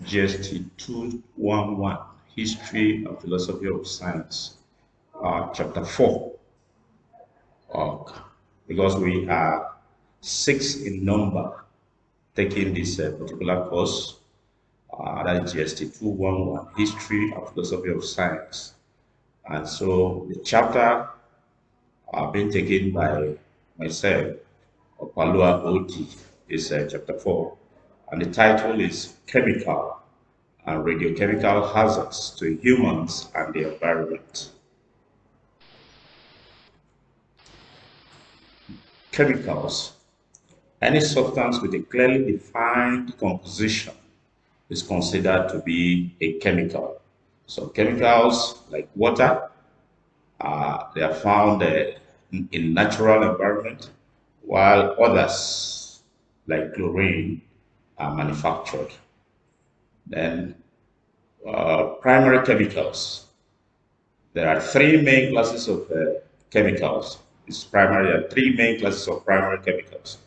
GST211, History and Philosophy of Science, Chapter 4. Uh, because we are six in number taking this particular course, that is GST211, History and Philosophy of Science. And so the chapter being taken by myself, Opalua Oti, is chapter 4. And the title is Chemical and Radiochemical Hazards to Humans and the Environment. Chemicals. Any substance with a clearly defined composition is considered to be a chemical. So chemicals like water, they are found in natural environment, while others like chlorine are manufactured. Then primary chemicals. There are three main classes of chemicals. It's primary. There are three main classes of primary chemicals,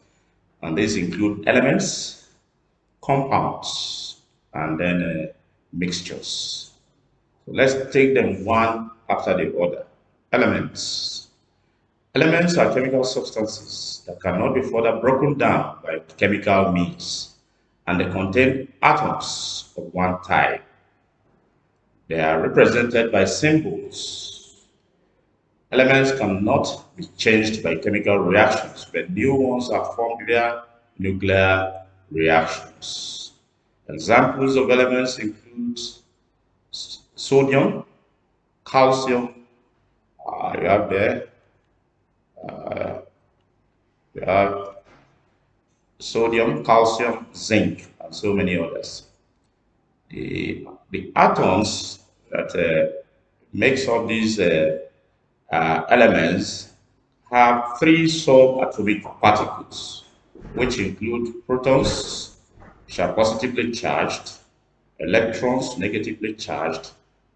and these include elements, compounds, and then mixtures. So let's take them one after the other. Elements. Elements are chemical substances that cannot be further broken down by chemical means, and they contain atoms of one type. They are represented by symbols. Elements cannot be changed by chemical reactions, but new ones are formed via nuclear reactions. Examples of elements include sodium, calcium, you have there, you have sodium, calcium, zinc, and so many others. The atoms that makes up these elements have three subatomic particles, which include protons, which are positively charged, electrons, negatively charged,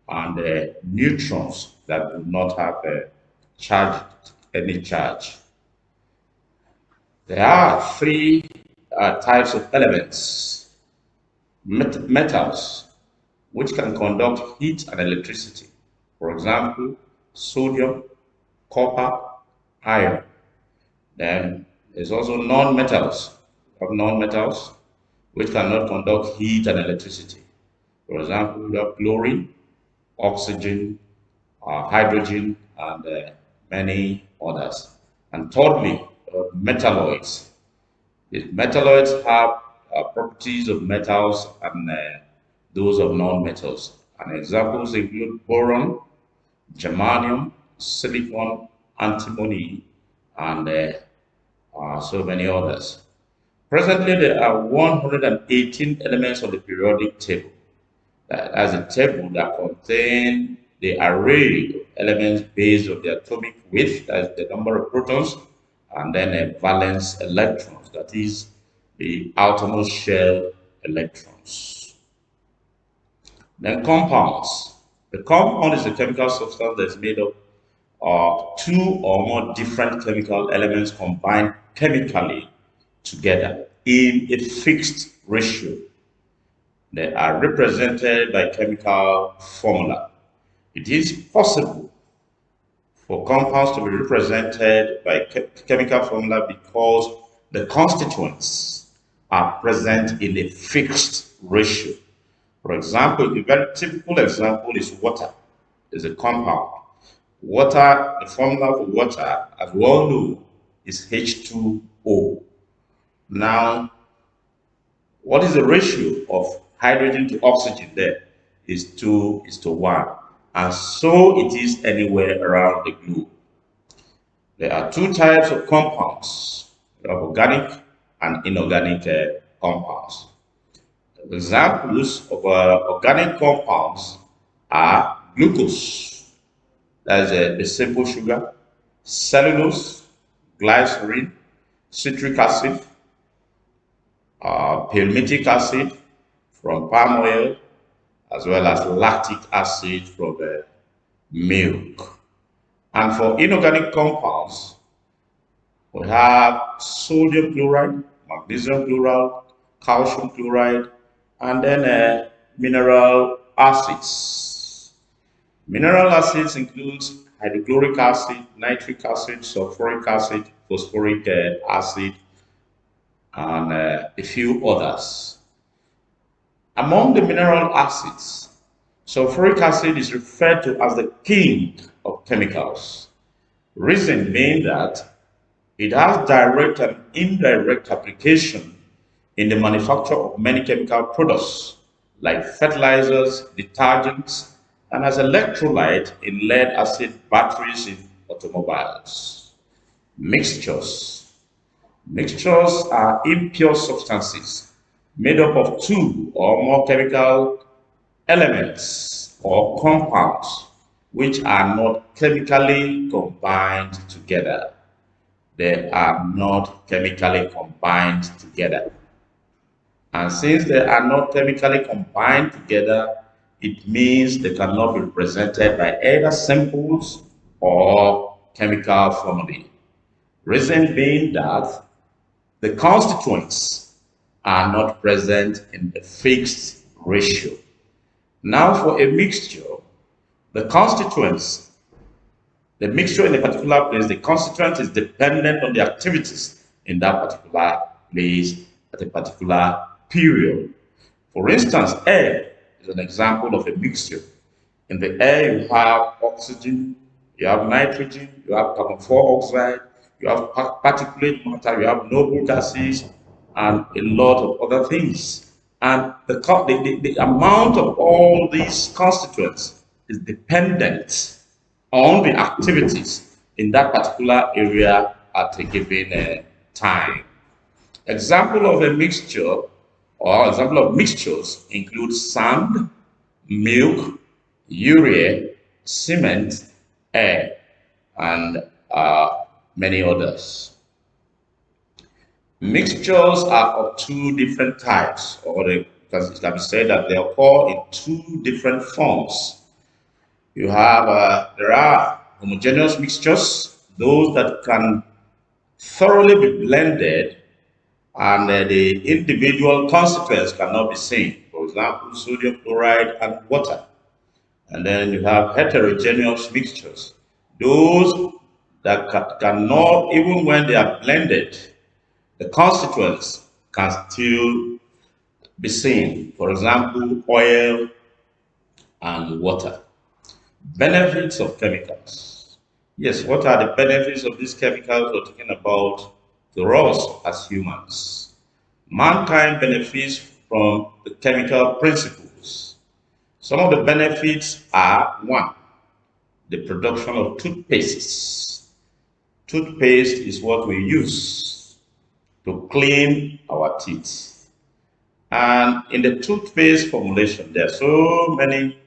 and neutrons that do not have any charge. There are three types of elements. Metals, which can conduct heat and electricity. For example, sodium, copper, iron. Then there's also non-metals, which cannot conduct heat and electricity. For example, we have chlorine, oxygen, hydrogen, and many others. And thirdly, metalloids. The metalloids have properties of metals and those of non-metals. And examples include boron, germanium, silicon, antimony, and so many others. Presently, there are 118 elements on the periodic table. That's a table that contains the array of elements based on the atomic weight, that's the number of protons, and then valence electrons, that is the outermost shell electrons. Then compounds. The compound is a chemical substance that's made up of two or more different chemical elements combined chemically together in a fixed ratio. They are represented by chemical formula. It is possible for compounds to be represented by chemical formula because the constituents are present in a fixed ratio. For example, a very typical example is water, is a compound. Water, the formula for water, as we all know, is H2O. Now, what is the ratio of hydrogen to oxygen there? Is 2:1. And so it is anywhere around the globe. There are two types of compounds. You have organic and inorganic compounds. Examples of organic compounds are glucose, that's the simple sugar, cellulose, glycerin, citric acid, palmitic acid from palm oil, as well as lactic acid from milk. And for inorganic compounds, we have sodium chloride, magnesium chloride, calcium chloride, And then mineral acids. Mineral acids include hydrochloric acid, nitric acid, sulfuric acid, phosphoric acid, and a few others. Among the mineral acids, sulfuric acid is referred to as the king of chemicals. Reason being that it has direct and indirect application in the manufacture of many chemical products like fertilizers, detergents, and as electrolyte in lead acid batteries in automobiles. Mixtures. Mixtures are impure substances made up of two or more chemical elements or compounds which are not chemically combined together. They are not chemically combined together. And since they are not chemically combined together, it means they cannot be represented by either symbols or chemical formulae. Reason being that the constituents are not present in a fixed ratio. Now, for a mixture, the constituents, the mixture in a particular place, the constituent is dependent on the activities in that particular place at a particular period. For instance, air is an example of a mixture. In the air, you have oxygen, you have nitrogen, you have carbon dioxide, you have particulate matter, you have noble gases, and a lot of other things. And the amount of all these constituents is dependent on the activities in that particular area at a given time. Example of a mixture or example of mixtures include sand, milk, urea, cement, air, and many others. Mixtures are of two different types, or it can be said that they occur in two different forms. There are homogeneous mixtures, those that can thoroughly be blended and the individual constituents cannot be seen. For example, sodium chloride and water. And then you have heterogeneous mixtures, those that cannot, even when they are blended, the constituents can still be seen. For example, oil and water. Benefits of chemicals. Yes, what are the benefits of these chemicals we're talking about to us as humans? Mankind benefits from the chemical principles. Some of the benefits are one, the production of toothpaste. Toothpaste is what we use to clean our teeth. And in the toothpaste formulation, there are so many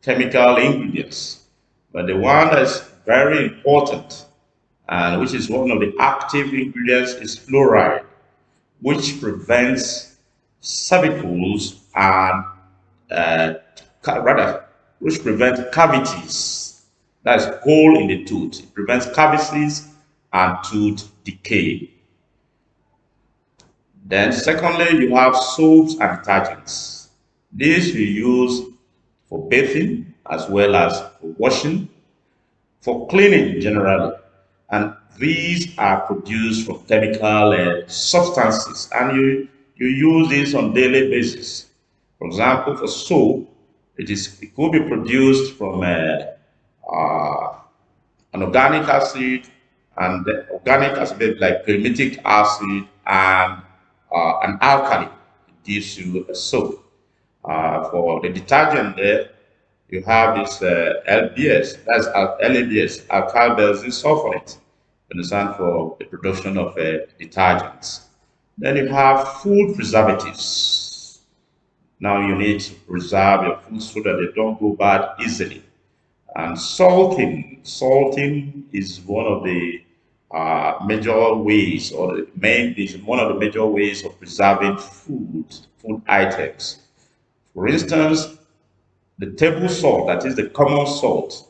chemical ingredients. But the one that's very important and which is one of the active ingredients is fluoride, which prevents cervicals and rather, which prevents cavities. That's hole in the tooth. It prevents cavities and tooth decay. Then, secondly, you have soaps and detergents. These you use for bathing as well as for washing, for cleaning generally. And these are produced from chemical substances, and you use this on daily basis. For example, for soap, it could be produced from uh, an organic acid, and the organic acid like palmitic acid and an alkali. It gives you a soap. For the detergent there, you have this LBS, that's LABS, alkyl benzyl sulfonate, understand, for the production of detergents. Then you have food preservatives. Now you need to preserve your food so that they don't go bad easily. And salting is one of the major ways, or the main is one of the major ways of preserving food items. For instance, the table salt, that is the common salt,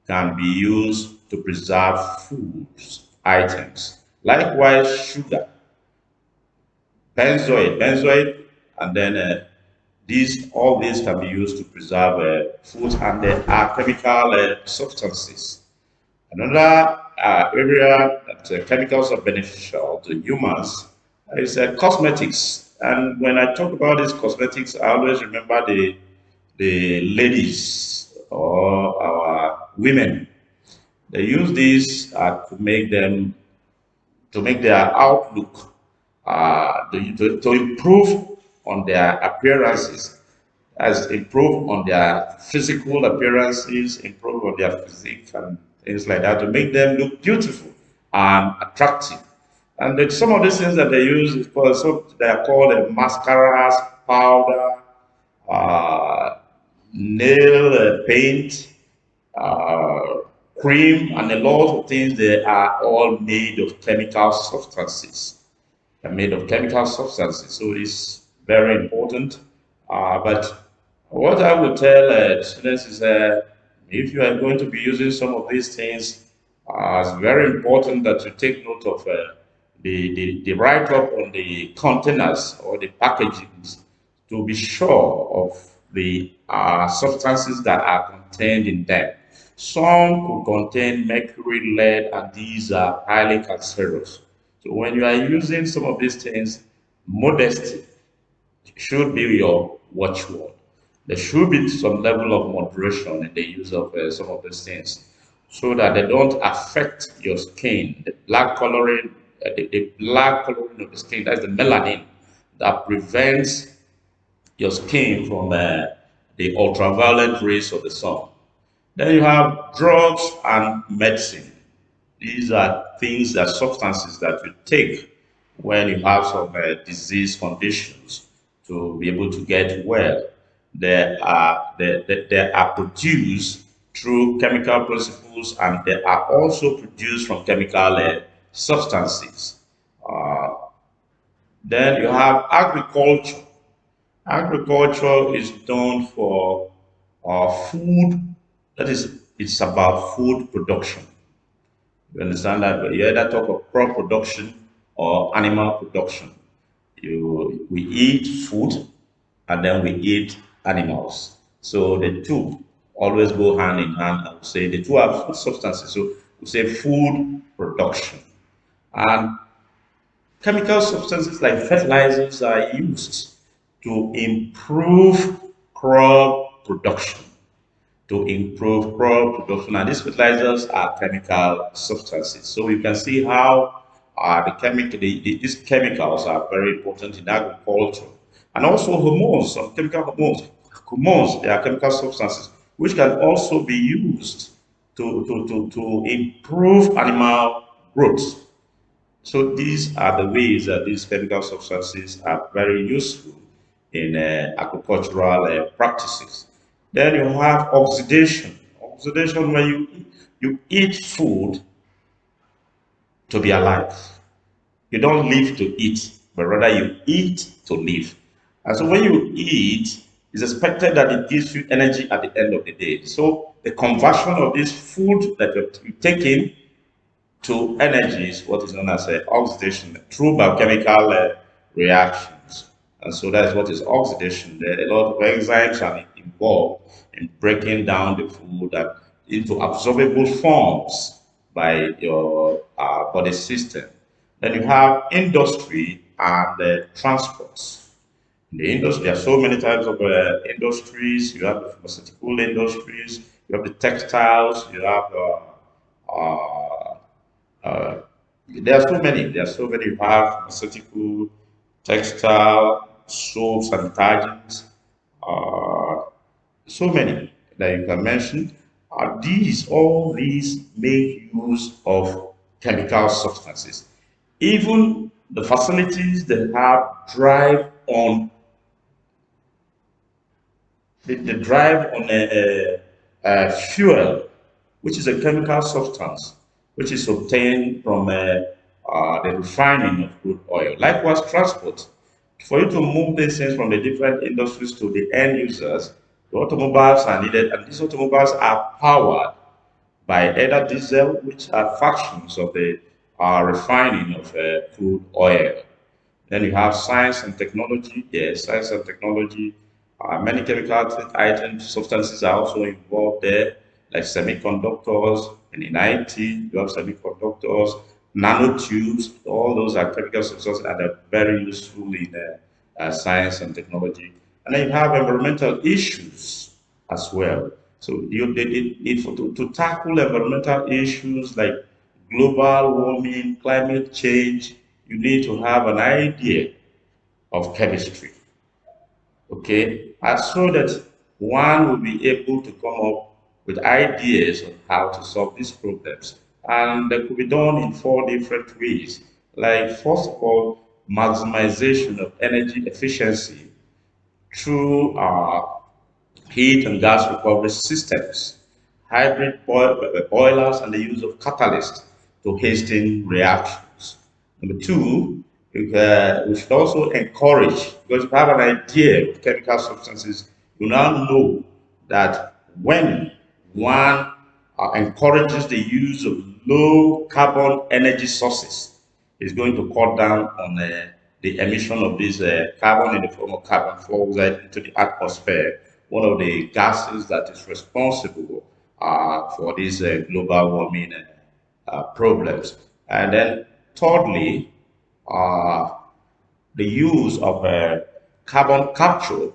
can be used to preserve food items. Likewise, sugar, benzoate, and then All these can be used to preserve food, and there are chemical substances. Another area that chemicals are beneficial to humans is cosmetics. And when I talk about these cosmetics, I always remember the ladies or our women. They use these to make their outlook, to improve on their appearances, as improve on their physical appearances, improve on their physique and things like that, to make them look beautiful and attractive. And then some of these things that they use is called, so they are called mascaras, powder, uh, nail paint, uh, cream, and a lot of things. They are all made of chemical substances. They're made of chemical substances, so it's very important. But what I would tell students is if you are going to be using some of these things, it's very important that you take note of the write-up on the containers or the packagings to be sure of the substances that are contained in them. Some could contain mercury, lead, and these are highly cancerous. So when you are using some of these things, modesty should be your watchword. There should be some level of moderation in the use of some of these things so that they don't affect your skin. The black coloring of the skin, that's the melanin that prevents your skin from the ultraviolet rays of the sun. Then you have drugs and medicine. These are things, that substances that you take when you have some disease conditions to be able to get well. They are produced through chemical principles, and they are also produced from chemical substances. Uh, then you have agriculture. Agriculture is done for food. That is, it's about food production. You understand that? But you either talk of crop production or animal production. We eat food and then we eat animals. So the two always go hand in hand. I would say the two are food substances. So we say food production. And chemical substances like fertilizers are used to improve crop production. To improve crop production. And these fertilizers are chemical substances. So you can see how these chemicals are very important in agriculture. And also hormones, some chemical hormones. Hormones, they are chemical substances which can also be used to improve animal growth. So these are the ways that these chemical substances are very useful in agricultural practices. Then you have oxidation. Oxidation, when you eat food to be alive. You don't live to eat, but rather you eat to live. And so when you eat, it's expected that it gives you energy at the end of the day. So the conversion of this food that you take in to energy is what is known as oxidation through biochemical reactions. And so that's what is oxidation. There are a lot of enzymes are involved in breaking down the food into absorbable forms by your body system. Then you have industry and transports. In the industry, there are so many types of industries. You have the pharmaceutical industries, you have the textiles, you have uh, there are so many. There are so many. You have pharmaceutical, textile, soaps and detergents. Uh, so many that you can mention. All these make use of chemical substances. Even the facilities that have drive on the drive on a fuel, which is a chemical substance, which is obtained from the refining of crude oil. Likewise, transport. For you to move these things from the different industries to the end users, the automobiles are needed, and these automobiles are powered by either diesel, which are fractions of the refining of crude oil. Then you have science and technology. Yes, science and technology. Many chemical items, substances are also involved there, like semiconductors, and in IT, you have semiconductors, nanotubes, all those are chemical substances and are very useful in science and technology. And then you have environmental issues as well. So they need to tackle environmental issues like global warming, climate change, you need to have an idea of chemistry, okay, so that one will be able to come up with ideas on how to solve these problems. And that could be done in four different ways. Like, first of all, maximization of energy efficiency through heat and gas recovery systems, hybrid boilers, and the use of catalysts to hasten reactions. Number two, we should also encourage, because if you have an idea of chemical substances, you now know that when one encourages the use of low carbon energy sources, is going to cut down on the emission of this carbon in the form of carbon dioxide into the atmosphere, one of the gases that is responsible for these global warming problems. And then thirdly, uh, the use of carbon capture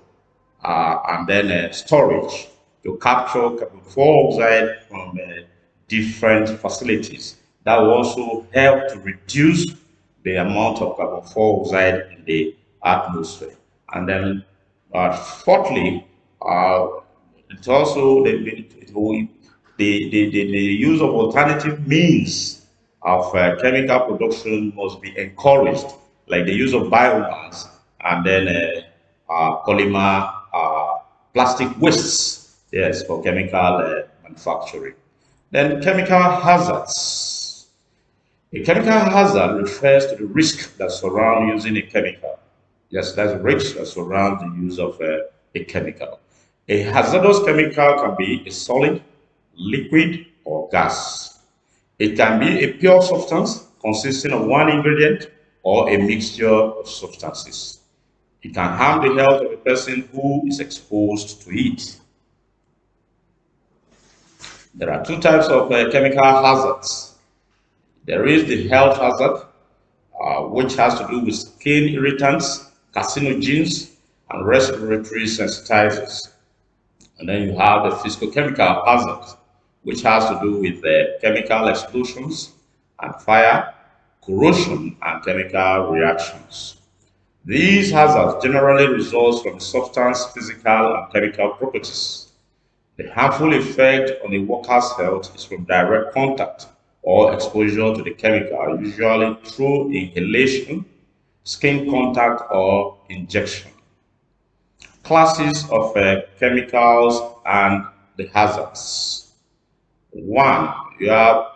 and then storage to capture carbon dioxide from different facilities. That will also help to reduce the amount of carbon dioxide in the atmosphere. And then, fourthly, uh, it's also the use of alternative means of chemical production must be encouraged, like the use of biomass and then polymer plastic wastes, yes, for chemical manufacturing. Then chemical hazards. A chemical hazard refers to the risk that surrounds using a chemical. Yes, that's the risk that surrounds the use of a chemical. A hazardous chemical can be a solid, liquid, or gas. It can be a pure substance consisting of one ingredient or a mixture of substances. It can harm the health of a person who is exposed to it. There are two types of chemical hazards. There is the health hazard, which has to do with skin irritants, carcinogens, and respiratory sensitizers. And then you have the physicochemical hazard, which has to do with chemical explosions and fire, corrosion, and chemical reactions. These hazards generally result from the substance physical and chemical properties. The harmful effect on a worker's health is from direct contact or exposure to the chemical, usually through inhalation, skin contact, or injection. Classes of chemicals and the hazards. One, you have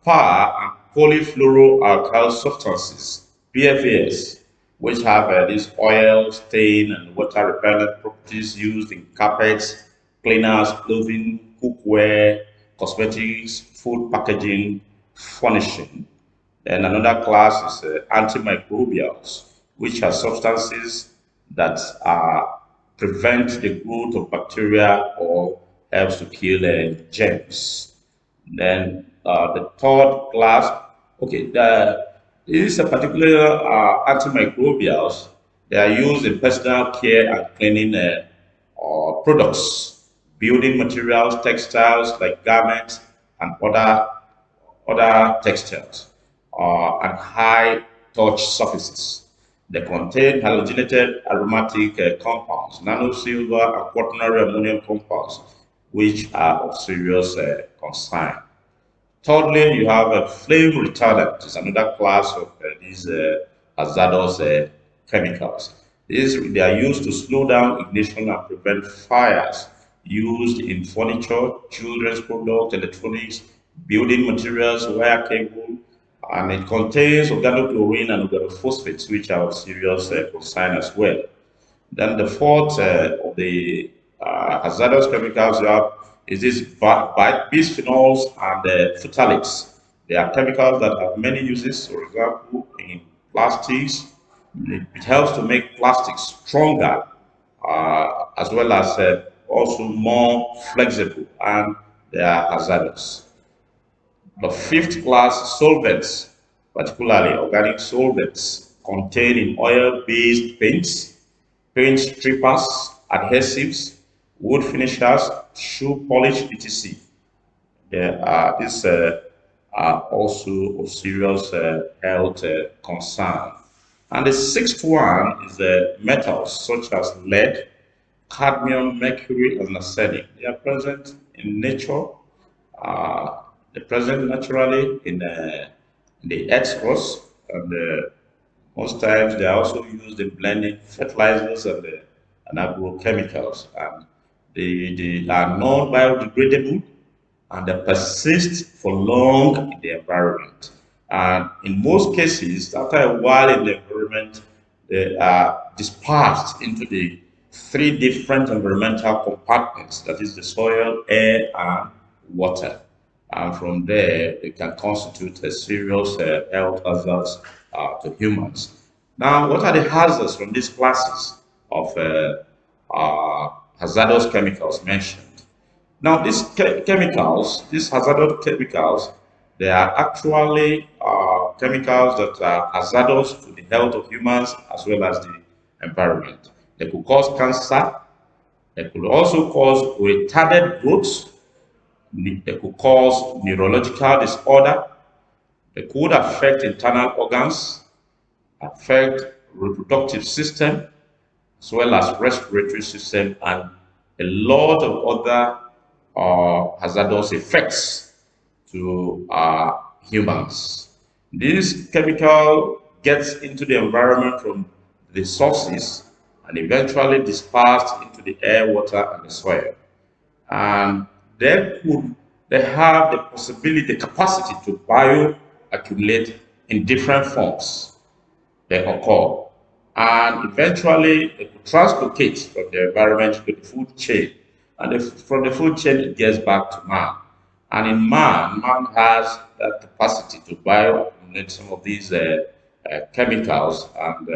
par and polyfluoroalkyl substances, PFAS, which have these oil, stain, and water repellent properties used in carpets, cleaners, clothing, cookware, cosmetics, food packaging, furnishing. Then another class is antimicrobials, which are substances that prevent the growth of bacteria or helps to kill germs. Then the third class, okay, this is a particular antimicrobials. They are used in personal care and cleaning products, building materials, textiles like garments, and other textiles and high touch surfaces. They contain halogenated aromatic compounds, nanosilver and quaternary ammonium compounds, which are of serious concern. Thirdly, you have a flame retardant, which is another class of these hazardous chemicals. They are used to slow down ignition and prevent fires, used in furniture, children's products, electronics, building materials, wire cable, and it contains organochlorine and organophosphates, which are of serious concern as well. Then the fourth of the hazardous chemicals you have is this bisphenols and phthalates. They are chemicals that have many uses. For example, in plastics, it helps to make plastics stronger as well as also more flexible, and they are hazardous. The fifth class solvents, particularly organic solvents, contained in oil-based paints, paint strippers, adhesives, wood finishers, shoe polish, etc. These are also of serious health concern. And the sixth one is the metals such as lead, cadmium, mercury, and arsenic. They are present in nature. Uh, they're present naturally in the earth's crust, and most times they are also used in blending fertilizers and agrochemicals. And they are non-biodegradable, and they persist for long in the environment. And in most cases, after a while in the environment, they are dispersed into the three different environmental compartments, that is the soil, air, and water. And from there, they can constitute a serious health hazards to humans. Now, what are the hazards from these classes of hazardous chemicals mentioned? Now, these chemicals, these hazardous chemicals, they are actually chemicals that are hazardous to the health of humans as well as the environment. They could cause cancer. They could also cause retarded growth. They could cause neurological disorder. They could affect internal organs, affect reproductive system, as well as respiratory system, and a lot of other hazardous effects to humans. This chemical gets into the environment from the sources and eventually dispersed into the air, water, and the soil. And they could they have the possibility, the capacity to bioaccumulate in different forms they occur. And eventually, it could translocate from the environment to the food chain. And from the food chain, it gets back to man. And in man, man has that capacity to bioaccumulate some of these chemicals, and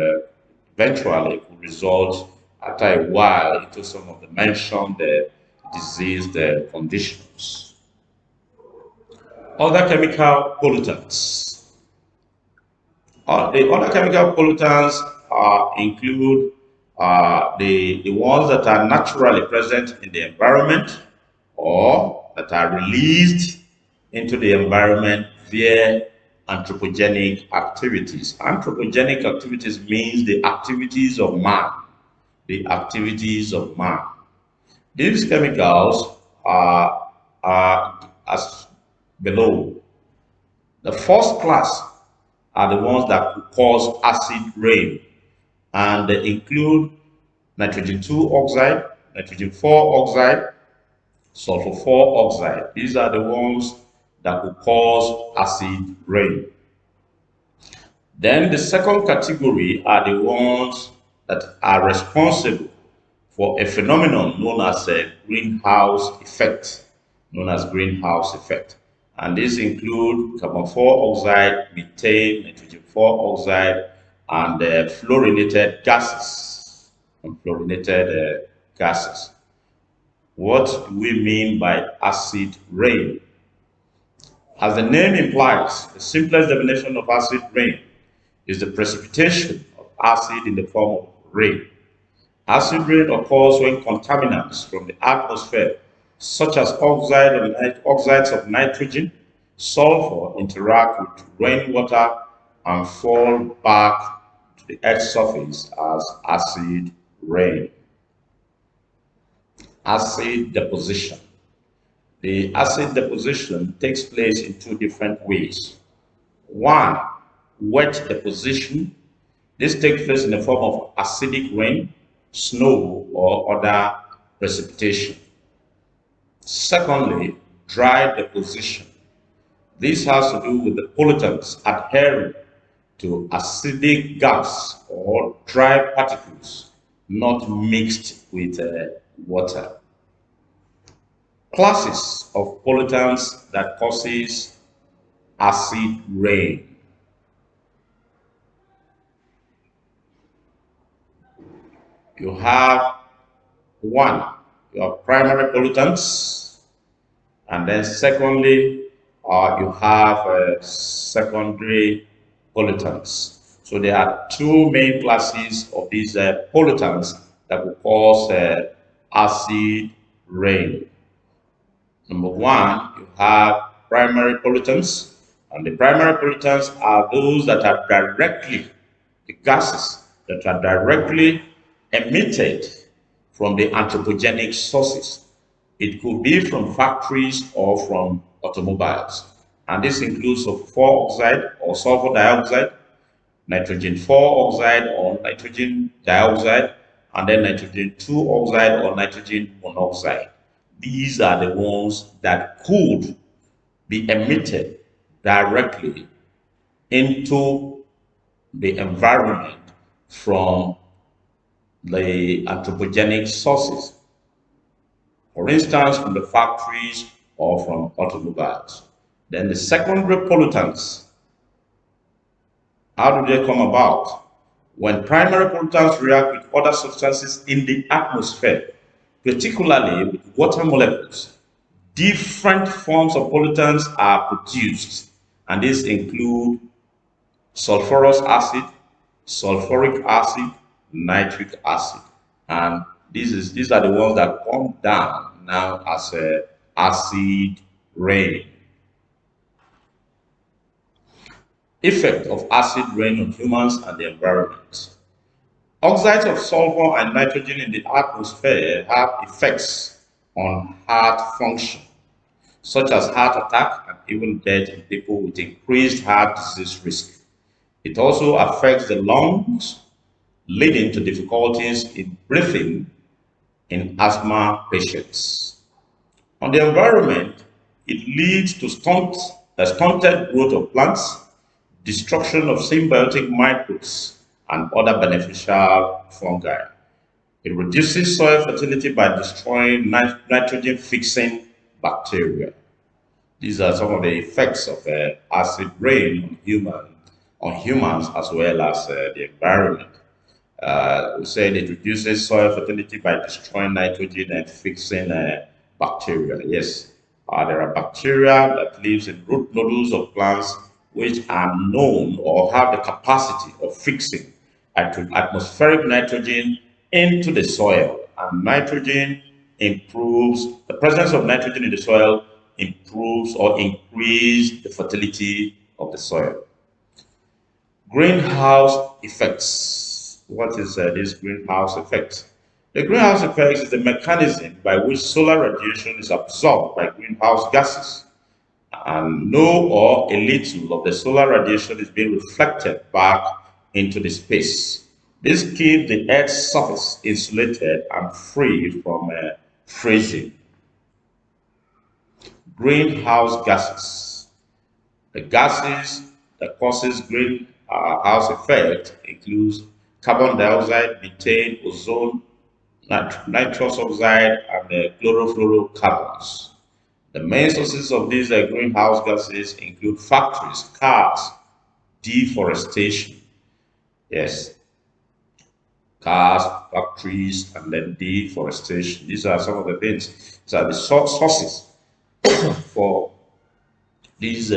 eventually it could result after a while into some of the mentioned diseased conditions. Other chemical pollutants. The other chemical pollutants include the ones that are naturally present in the environment or that are released into the environment via anthropogenic activities. Anthropogenic activities means the activities of man, the activities of man. These chemicals are as below. The first class are the ones that could cause acid rain, and they include nitrogen 2 oxide, nitrogen 4 oxide, sulfur 4 oxide. These are the ones that could cause acid rain. Then the second category are the ones that are responsible for a phenomenon known as a greenhouse effect, known as greenhouse effect. And these include carbon 4 oxide, methane, nitrogen 4 oxide, and fluorinated gases. And fluorinated gases. What do we mean by acid rain? As the name implies, the simplest definition of acid rain is the precipitation of acid in the form of rain. Acid rain occurs when contaminants from the atmosphere, such as oxides of nitrogen, sulfur, interact with rainwater and fall back to the Earth's surface as acid rain. Acid deposition. The acid deposition takes place in two different ways. One, wet deposition. This takes place in the form of acidic rain, snow, or other precipitation. Secondly, dry deposition. This has to do with the pollutants adhering to acidic gas or dry particles not mixed with water. Classes of pollutants that causes acid rain. You have One, you have primary pollutants, and then secondly, you have secondary pollutants. So there are two main classes of these pollutants that will cause acid rain. Number one, you have primary pollutants, and the primary pollutants are those that are directly, the gases that are directly emitted from the anthropogenic sources. It could be from factories or from automobiles. And this includes sulfur oxide or sulfur dioxide, nitrogen 4 oxide or nitrogen dioxide, and then nitrogen 2 oxide or nitrogen monoxide. These are the ones that could be emitted directly into the environment from the anthropogenic sources, for instance, from the factories or from automobiles. Then the secondary pollutants, how do they come about? When primary pollutants react with other substances in the atmosphere, particularly with water molecules, different forms of pollutants are produced, and these include sulfurous acid, sulfuric acid, nitric acid. And these are the ones that come down now as a acid rain. Effect of acid rain on humans and the environment. Oxides of sulfur and nitrogen in the atmosphere have effects on heart function, such as heart attack and even death in people with increased heart disease risk. It also affects the lungs, leading to difficulties in breathing in asthma patients. On the environment, it leads to stunted growth of plants, destruction of symbiotic microbes, and other beneficial fungi. It reduces soil fertility by destroying nitrogen fixing bacteria. These are some of the effects of acid rain on humans as well as the environment. We said it reduces soil fertility by destroying nitrogen and fixing bacteria. Yes, there are bacteria that lives in root nodules of plants which are known or have the capacity of fixing atmospheric nitrogen into the soil. And nitrogen improves, the presence of nitrogen in the soil improves or increases the fertility of the soil. Greenhouse effects. What is this greenhouse effect? The greenhouse effect is the mechanism by which solar radiation is absorbed by greenhouse gases, and no or a little of the solar radiation is being reflected back into the space. This keeps the Earth's surface insulated and free from freezing. Greenhouse gases. The gases that causes greenhouse effect includes carbon dioxide, methane, ozone, nitrous oxide, and chlorofluorocarbons. The main sources of these greenhouse gases include factories, cars, deforestation. Yes, cars, factories, and then deforestation. These are some of the things. These are the sources for these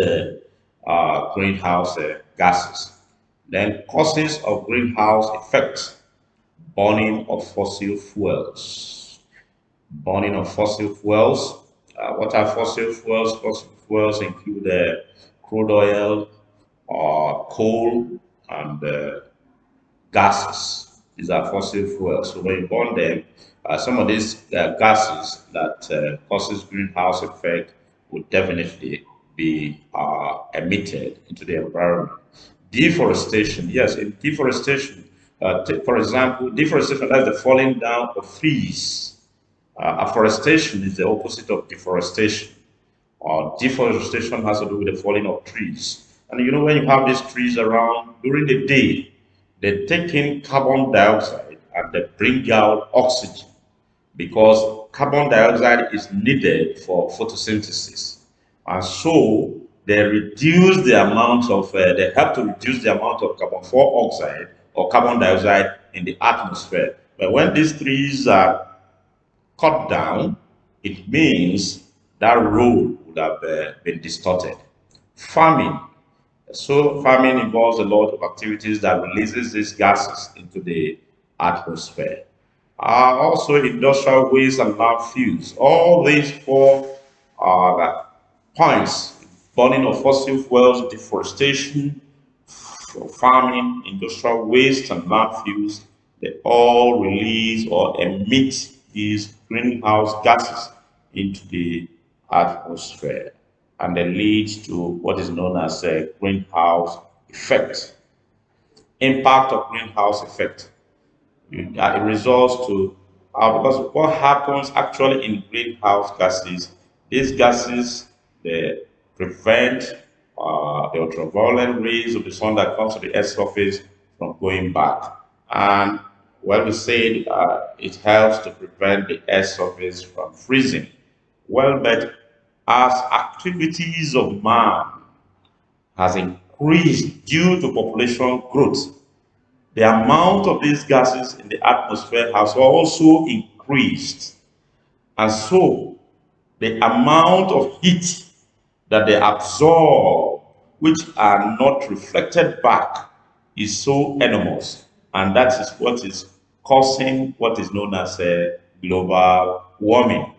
greenhouse gases. Then causes of greenhouse effect, burning of fossil fuels. Burning of fossil fuels. What are fossil fuels? Fossil fuels include crude oil, coal, and gases. These are fossil fuels. So when you burn them, some of these gases that causes greenhouse effect would definitely be emitted into the environment. Deforestation, yes, in deforestation, for example, deforestation, that's the falling down of trees. Afforestation is the opposite of deforestation. Deforestation has to do with the falling of trees. And you know, when you have these trees around during the day, they take in carbon dioxide and they bring out oxygen because carbon dioxide is needed for photosynthesis. And so they help to reduce the amount of carbon dioxide or carbon dioxide in the atmosphere. But when these trees are cut down, it means that role would have been distorted. Farming. So farming involves a lot of activities that releases these gases into the atmosphere. Also industrial waste and landfills. All these four points: burning of fossil fuels, deforestation, farming, industrial waste, and landfills, they all release or emit these greenhouse gases into the atmosphere, and they lead to what is known as a greenhouse effect. Impact of greenhouse effect. It results to because what happens actually in greenhouse gases, these gases, they prevent the ultraviolet rays of the sun that comes to the earth's surface from going back. And well, we said it helps to prevent the earth's surface from freezing. Well, but as activities of man has increased due to population growth, the amount of these gases in the atmosphere has also increased. And so the amount of heat that they absorb, which are not reflected back, is so enormous. And that is what is causing what is known as global warming.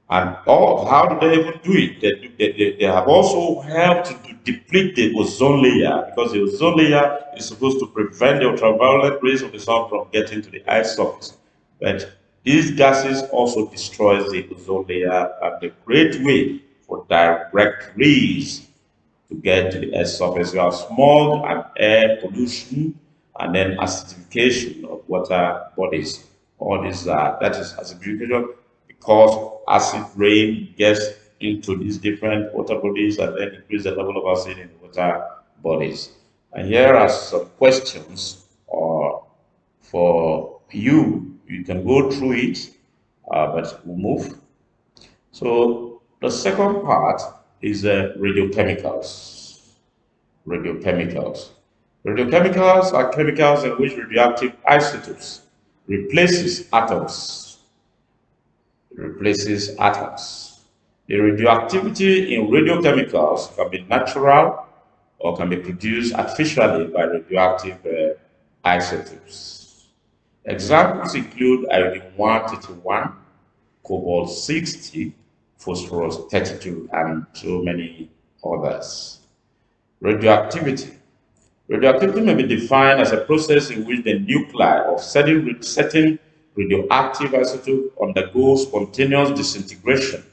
And how do they even do it? They have also helped to deplete the ozone layer, because the ozone layer is supposed to prevent the ultraviolet rays of the sun from getting to the Earth's surface. But these gases also destroys the ozone layer, and they create way for direct rays to get to the Earth's surface. You have smog and air pollution, and then acidification of water bodies. All this that is acidification, because acid rain gets into these different water bodies and then increase the level of acid in the water bodies. And here are some questions for you. You can go through it, but we'll move. So the second part is radiochemicals. Radiochemicals. Radiochemicals are chemicals in which radioactive isotopes replaces atoms. Replaces atoms. The radioactivity in radiochemicals can be natural or can be produced artificially by radioactive isotopes. Examples include iodine 131, cobalt 60, phosphorus 32, and so many others. Radioactivity. Radioactivity may be defined as a process in which the nuclei of certain radioactive isotope undergo spontaneous disintegration,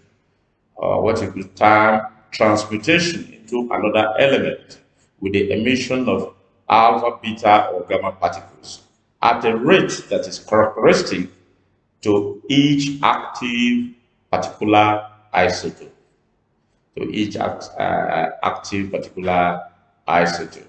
what you could term transmutation into another element, with the emission of alpha, beta, or gamma particles at a rate that is characteristic to each active particular isotope. To each active particular isotope.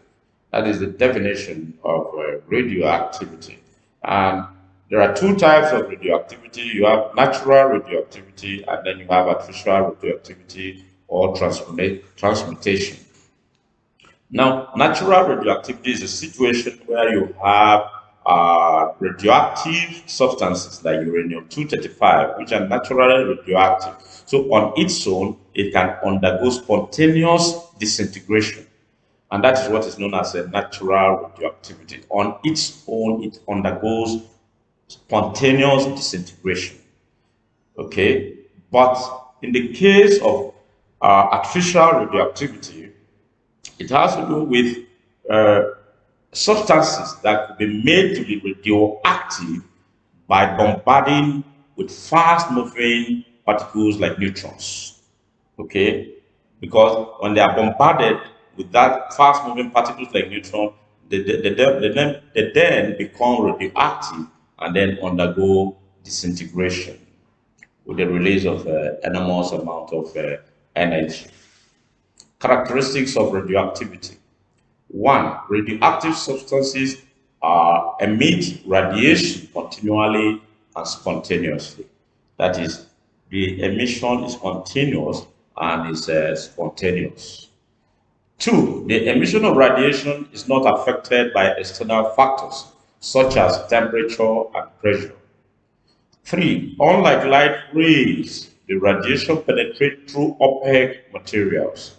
That is the definition of radioactivity. And there are two types of radioactivity. You have natural radioactivity, and then you have artificial radioactivity or transmutation. Now, natural radioactivity is a situation where you have radioactive substances like uranium-235, which are naturally radioactive. So on its own, it can undergo spontaneous disintegration. And that is what is known as a natural radioactivity. On its own, it undergoes spontaneous disintegration. Okay? But in the case of artificial radioactivity, it has to do with substances that could be made to be radioactive by bombarding with fast moving particles like neutrons. Okay? Because when they are bombarded with that fast moving particles like neutron, they then become radioactive and then undergo disintegration with the release of enormous amount of energy. Characteristics of radioactivity. One, radioactive substances emit radiation continually and spontaneously. That is, the emission is continuous and is spontaneous. Two, the emission of radiation is not affected by external factors such as temperature and pressure. Three, unlike light rays, the radiation penetrates through opaque materials.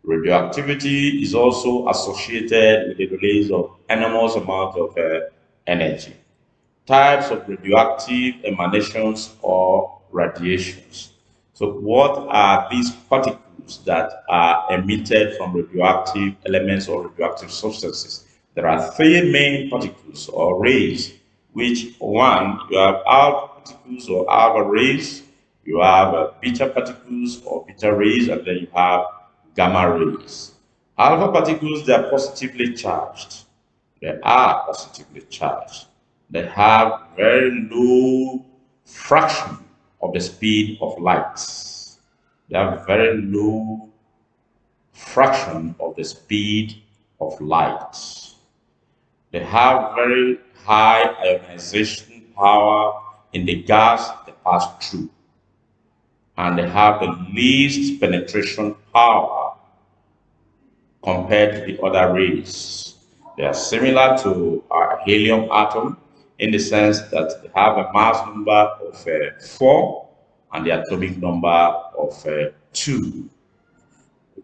Radioactivity is also associated with the release of enormous amount of energy. Types of radioactive emanations or radiations. So, what are these particles that are emitted from radioactive elements or radioactive substances? There are three main particles or rays, which one, you have alpha particles or alpha rays, you have beta particles or beta rays, and then you have gamma rays. Alpha particles, they are positively charged. They are positively charged. They have very low fraction of the speed of light. They have very low fraction of the speed of light. They have very high ionization power in the gas they pass through, and they have the least penetration power compared to the other rays. They are similar to our helium atom in the sense that they have a mass number of 4 and the atomic number of 2.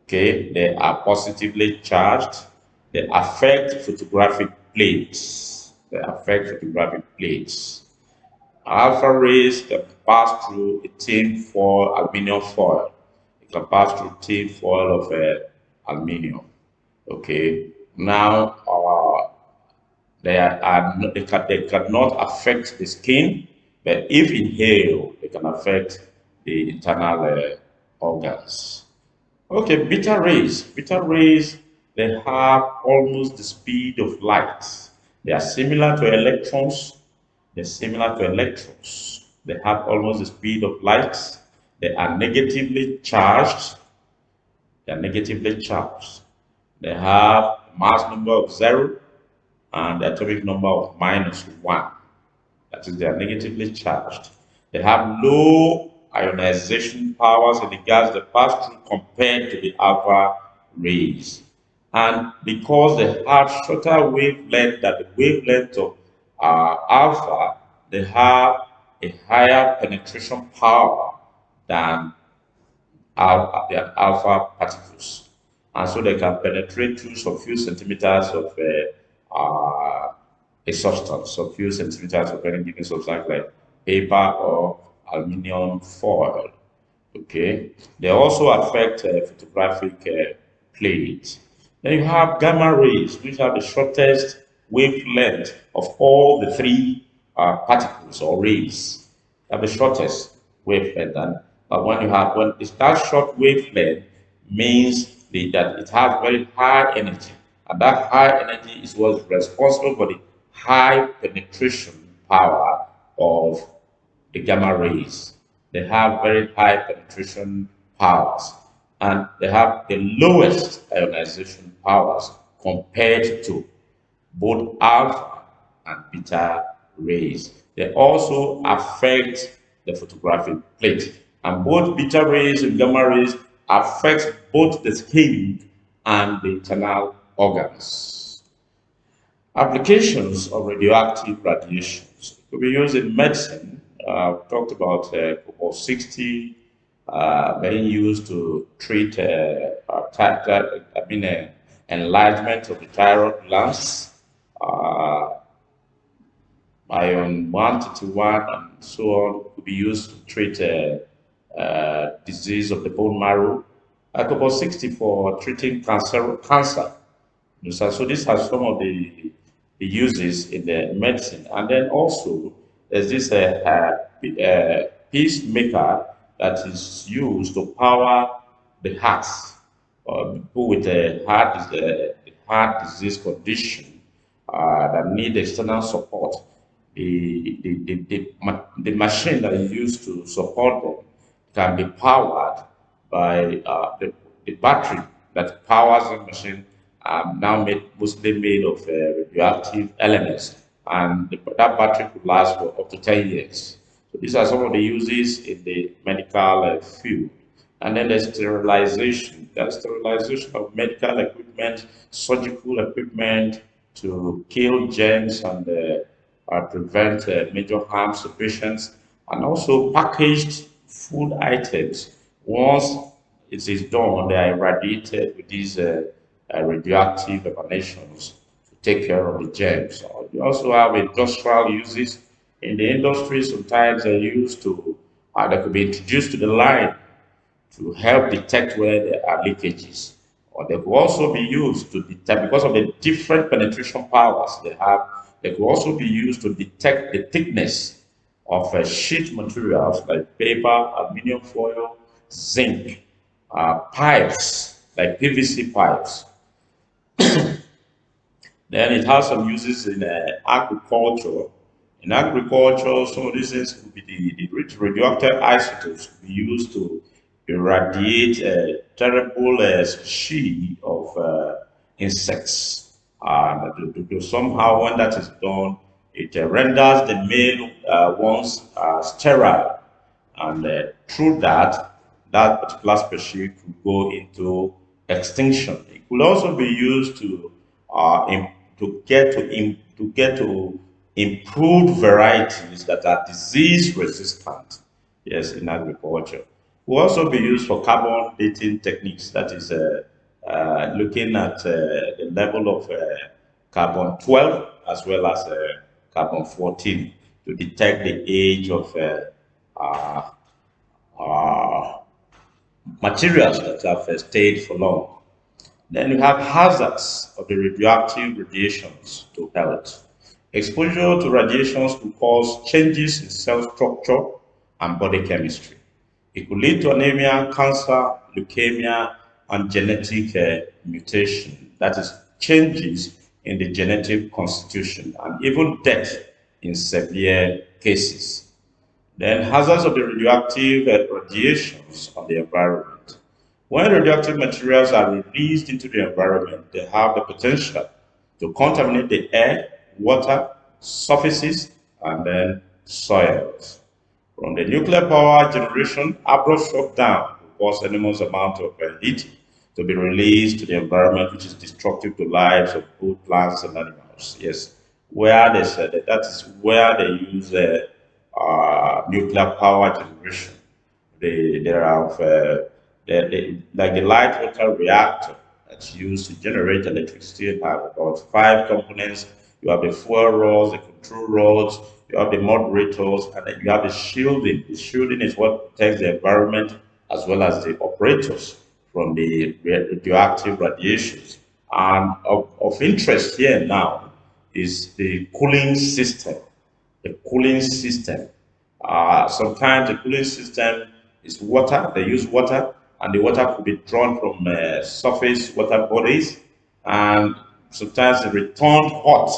Okay, they are positively charged. They affect photographic plates. They affect photographic plates. Alpha rays can pass through a tin foil aluminum foil. It can pass through tin foil of aluminum. Okay. Now, they cannot affect the skin, but if inhaled, they can affect the internal organs. Okay, beta rays. Beta rays, they have almost the speed of light. They are similar to electrons. They're similar to electrons. They have almost the speed of light. They are negatively charged. They are negatively charged. They have a mass number of 0 and the atomic number of -1. That is, they are negatively charged. They have low ionization powers in the gas they pass through compared to the alpha rays. And because they have shorter wavelength than the wavelength of alpha, they have a higher penetration power than alpha particles. And so they can penetrate through some few centimeters of a substance, some few centimeters of any given substance like paper or aluminum foil. Okay, they also affect photographic plates. Then you have gamma rays, which are the shortest wavelength of all the three particles or rays. They have the shortest wavelength, and when it's that short wavelength means that it has very high energy, and that high energy is what's responsible for the high penetration power of the gamma rays. They have very high penetration powers and they have the lowest ionization powers compared to both alpha and beta rays. They also affect the photographic plate. And both beta rays and gamma rays affect both the skin and the internal organs. Applications of radioactive radiations could be used in medicine. We talked about cobalt 60 being used to treat enlargement of the thyroid glands, uh, iron 121 and so on could be used to treat disease of the bone marrow. Cobalt 60 for treating cancer. So these are some of the uses in the medicine. And then also there's this pacemaker that is used to power the heart. People with heart disease condition that need external support. The machine that is used to support them can be powered by the battery that powers the machine now mostly made of radioactive elements, and that battery could last for up to 10 years. So these are some of the uses in the medical field. And then there's sterilization. That's sterilization of medical equipment, surgical equipment to kill germs and prevent major harms to patients. and also packaged food items. Once it is done, they are irradiated with these radioactive emanations to take care of the germs. You also have industrial uses. In the industry, sometimes they're used to, they could be introduced to the line to help detect where there are leakages. Or they could also be used to detect, because of the different penetration powers they have, they could also be used to detect the thickness of sheet materials like paper, aluminum foil, zinc, pipes like PVC pipes. Then it has some uses in agriculture. In agriculture, some of these things could be the radioactive isotopes could be used to irradiate a terrible species of insects. And somehow, when that is done, it renders the male ones sterile, and through that, that particular species could go into extinction. It could also be used to to get to improved varieties that are disease resistant. Yes, in agriculture. Will also be used for carbon dating techniques. That is looking at the level of carbon 12 as well as carbon 14 to detect the age of uh, uh, materials that have stayed for long. Then you have hazards of the radioactive radiations to health. Exposure to radiations could cause changes in cell structure and body chemistry. It could lead to anemia, cancer, leukemia, and genetic mutation. That is, changes in the genetic constitution and even death in severe cases. Then hazards of the radioactive radiations on the environment. When radioactive materials are released into the environment, they have the potential to contaminate the air, water, surfaces, and then soils. From the nuclear power generation, abrupt shutdown will cause enormous amount of heat to be released to the environment, which is destructive to lives of both plants and animals. Yes, where they said that is where they use nuclear power generation. There are like the light water reactor that's used to generate electricity have about five components. You have the fuel rods, the control rods, you have the moderators, and then you have the shielding. The shielding is what protects the environment as well as the operators from the radioactive radiations. And of interest here now is the cooling system. The cooling system. Sometimes the cooling system is water. They use water, and the water could be drawn from surface water bodies, and sometimes it returned hot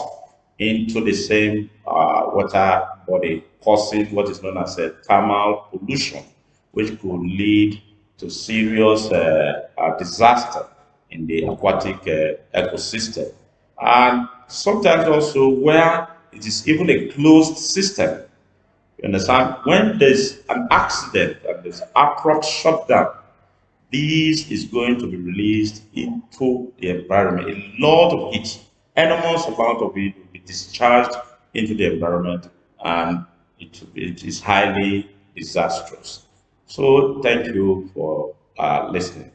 into the same water body, causing what is known as a thermal pollution, which could lead to serious disaster in the aquatic ecosystem. And sometimes also where it is even a closed system, you understand? When there's an accident and there's abrupt shutdown, this is going to be released into the environment. A lot of heat, enormous amount of it will be discharged into the environment, and it is highly disastrous. So thank you for listening.